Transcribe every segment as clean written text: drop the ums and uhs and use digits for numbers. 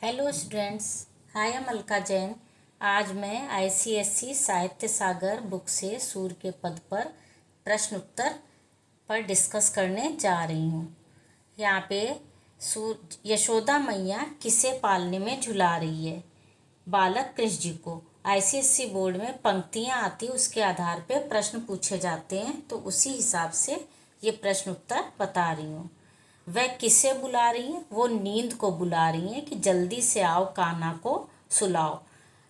Hello students, हाय M Alka Jain. आज मैं ICSC साहित्य सागर बुक से सूर के पद पर प्रश्न उत्तर पर डिस्कस करने जा रही हूँ। यहाँ पे सूर यशोदा मैया किसे पालने में झुला रही है? बालक कृष्ण जी को। आईसीएससी बोर्ड में पंक्तियाँ आती, उसके आधार पे प्रश्न पूछे जाते हैं, तो उसी हिसाब से ये प्रश्न उत्तर बता रही हूँ। वह किसे बुला रही है? वो नींद को बुला रही है कि जल्दी से आओ, कान्हा को सुलाओ।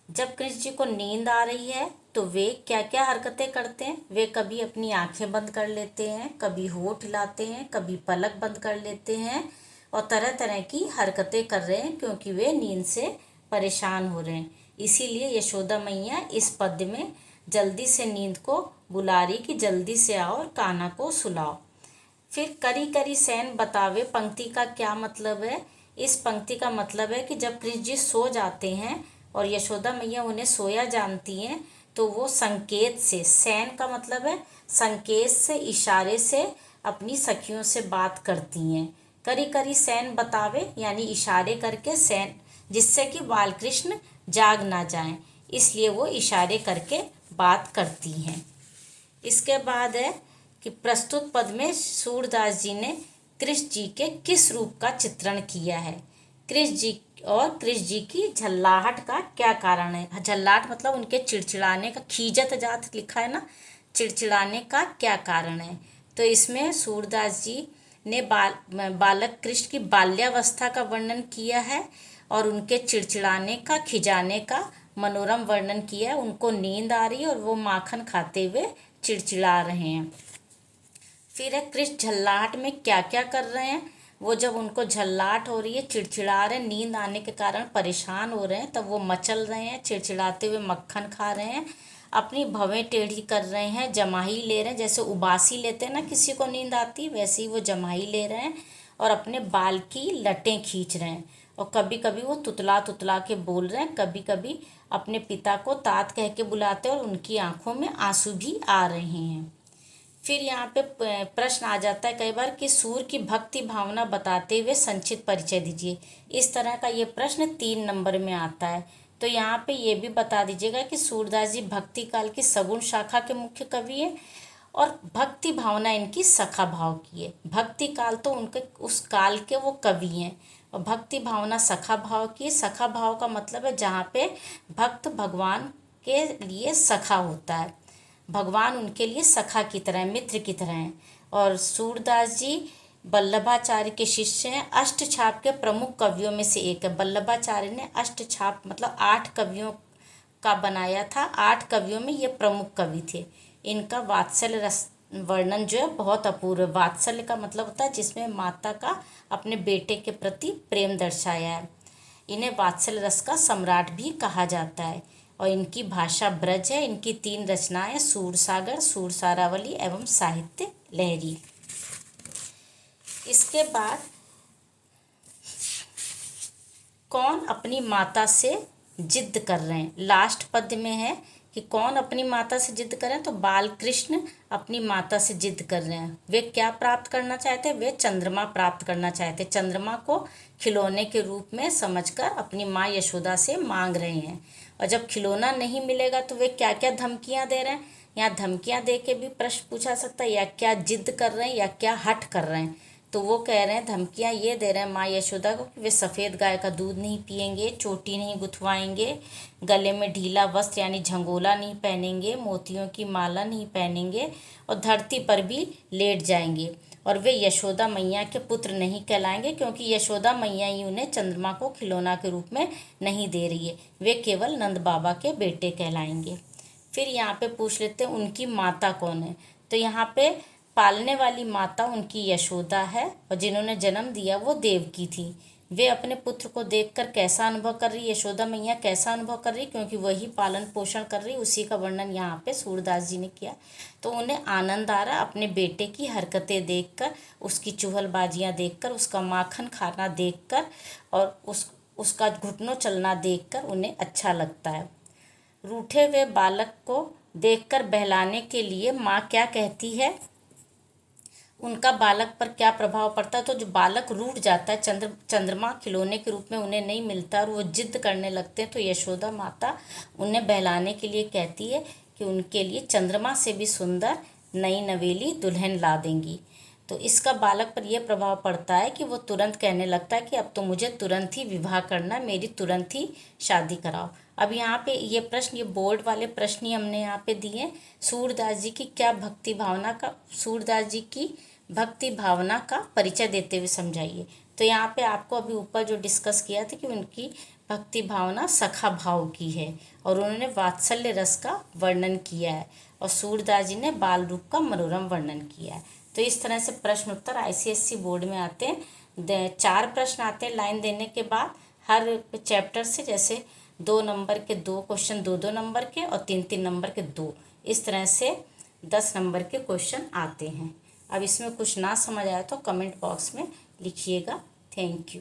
जब कृष्ण जी को नींद आ रही है तो वे क्या क्या हरकतें करते हैं? वे कभी अपनी आंखें बंद कर लेते हैं, कभी होठ हिलाते हैं, कभी पलक बंद कर लेते हैं और तरह तरह की हरकतें कर रहे हैं, क्योंकि वे नींद से परेशान हो रहे हैं। इसीलिए यशोदा मैया इस पद्य में जल्दी से नींद को बुला रही कि जल्दी से आओ और कान्हा को सुलाओ। फिर करी करी सैन बतावे पंक्ति का क्या मतलब है? इस पंक्ति का मतलब है कि जब कृष्ण जी सो जाते हैं और यशोदा मैया उन्हें सोया जानती हैं, तो वो संकेत से, सैन का मतलब है संकेत से, इशारे से अपनी सखियों से बात करती हैं। करी करी सैन बतावे यानी इशारे करके, सैन जिससे कि बालकृष्ण जाग ना जाएं, इसलिए वो इशारे करके बात करती हैं। इसके बाद है कि प्रस्तुत पद में सूरदास जी ने कृष्ण जी के किस रूप का चित्रण किया है? कृष्ण जी और कृष्ण जी की झल्लाहट का क्या कारण है? झल्लाहट मतलब उनके चिड़चिड़ाने का, खीजत जात लिखा है ना, चिड़चिड़ाने का क्या कारण है? तो इसमें सूरदास जी ने बालक कृष्ण की बाल्यावस्था का वर्णन किया है और उनके चिड़चिड़ाने का, खिजाने का मनोरम वर्णन किया है। उनको नींद आ रही है और वो माखन खाते हुए चिड़चिड़ा रहे हैं। फिर है कृष्ण झल्लाहट में क्या क्या कर रहे हैं? वो जब उनको झल्लाहट हो रही है, चिड़चिड़ा रहे हैं, नींद आने के कारण परेशान हो रहे हैं, तब वो मचल रहे हैं, चिड़चिड़ाते हुए मक्खन खा रहे हैं, अपनी भवें टेढ़ी कर रहे हैं, जमाही ले रहे हैं। जैसे उबासी लेते हैं ना, किसी को नींद आती, वैसे ही वो जमाही ले रहे हैं और अपने बाल की लटें खींच रहे हैं। और कभी कभी वो तुतला तुतला के बोल रहे हैं, कभी कभी अपने पिता को तात कह के बुलाते हैं और उनकी आंखों में आंसू भी आ रहे हैं। फिर यहाँ पे प्रश्न आ जाता है कई बार कि सूर की भक्ति भावना बताते हुए संक्षिप्त परिचय दीजिए। इस तरह का ये प्रश्न 3 नंबर में आता है। तो यहाँ पे ये भी बता दीजिएगा कि सूरदास जी भक्ति काल की सगुण शाखा के मुख्य कवि हैं और भक्ति भावना इनकी सखा भाव की है। भक्ति काल तो उनके उस काल के वो कवि हैं और भक्ति भावना सखा भाव की। सखा भाव का मतलब है जहाँ पे भक्त भगवान के लिए सखा होता है, भगवान उनके लिए सखा की तरह, मित्र की तरह हैं। और सूरदास जी वल्लभाचार्य के शिष्य हैं। अष्टछाप के प्रमुख कवियों में से एक है। वल्लभाचार्य ने अष्टछाप मतलब 8 कवियों का बनाया था। 8 कवियों में ये प्रमुख कवि थे। इनका वात्सल्य रस वर्णन जो है बहुत अपूर्व है। वात्सल्य का मतलब होता है जिसमें माता का अपने बेटे के प्रति प्रेम दर्शाया है। इन्हें वात्सल्य रस का सम्राट भी कहा जाता है और इनकी भाषा ब्रज है। इनकी 3 रचनाएं सूरसागर, सूरसारावली एवं साहित्य लहरी। इसके बाद कौन अपनी माता से जिद कर रहे हैं? लास्ट पद्य में है कि कौन अपनी माता से जिद कर रहे हैं, तो बाल कृष्ण अपनी माता से जिद कर रहे हैं। वे क्या प्राप्त करना चाहते हैं? वे चंद्रमा प्राप्त करना चाहते हैं। चंद्रमा को खिलौने के रूप में समझकर अपनी माँ यशोदा से मांग रहे हैं। और जब खिलौना नहीं मिलेगा तो वे क्या क्या धमकियाँ दे रहे हैं? यहाँ धमकियाँ दे के भी प्रश्न पूछा सकता है, या क्या जिद कर रहे हैं या क्या हठ कर रहे हैं। तो वो कह रहे हैं, धमकियाँ ये दे रहे हैं माँ यशोदा को कि वे सफ़ेद गाय का दूध नहीं पिएंगे, चोटी नहीं गुथवाएंगे, गले में ढीला वस्त्र यानी झंगोला नहीं पहनेंगे, मोतियों की माला नहीं पहनेंगे और धरती पर भी लेट जाएंगे। और वे यशोदा मैया के पुत्र नहीं कहलाएंगे, क्योंकि यशोदा मैया ही उन्हें चंद्रमा को खिलौना के रूप में नहीं दे रही है। वे केवल नंद बाबा के बेटे कहलाएंगे। फिर यहाँ पे पूछ लेते हैं उनकी माता कौन है? तो यहाँ पे पालने वाली माता उनकी यशोदा है और जिन्होंने जन्म दिया वो देवकी थी। वे अपने पुत्र को देखकर कैसा अनुभव कर रही, यशोदा मैया कैसा अनुभव कर रही, क्योंकि वही पालन पोषण कर रही, उसी का वर्णन यहाँ पे सूरदास जी ने किया। तो उन्हें आनंद आ रहा अपने बेटे की हरकतें देखकर, उसकी चुहलबाजियाँ देखकर, उसका माखन खाना देखकर और उसका घुटनों चलना देखकर उन्हें अच्छा लगता है। रूठे हुए बालक को देखकर बहलाने के लिए माँ क्या कहती है? उनका बालक पर क्या प्रभाव पड़ता है। तो जो बालक रूठ जाता है, चंद्रमा खिलौने के रूप में उन्हें नहीं मिलता और वो जिद करने लगते हैं, तो यशोदा माता उन्हें बहलाने के लिए कहती है कि उनके लिए चंद्रमा से भी सुंदर नई नवेली दुल्हन ला देंगी। तो इसका बालक पर यह प्रभाव पड़ता है कि वो तुरंत कहने लगता है कि अब तो मुझे तुरंत ही विवाह करना, मेरी तुरंत ही शादी कराओ। अब यहाँ पे ये प्रश्न, ये बोर्ड वाले प्रश्न ही हमने यहाँ पे दिए। सूरदास जी की क्या भक्ति भावना का, सूरदास जी की भक्ति भावना का परिचय देते हुए समझाइए। तो यहाँ पे आपको अभी ऊपर जो डिस्कस किया था कि उनकी भक्ति भावना सखा भाव की है और उन्होंने वात्सल्य रस का वर्णन किया है और सूरदास जी ने बाल रूप का मनोरम वर्णन किया है। तो इस तरह से प्रश्न उत्तर आईसीएससी बोर्ड में आते हैं। 4 प्रश्न आते हैं लाइन देने के बाद हर चैप्टर से, जैसे 2 नंबर के 2 क्वेश्चन 2-2 नंबर के और 3-3 नंबर के 2, इस तरह से 10 नंबर के क्वेश्चन आते हैं। अब इसमें कुछ ना समझ आया तो कमेंट बॉक्स में लिखिएगा। Thank you.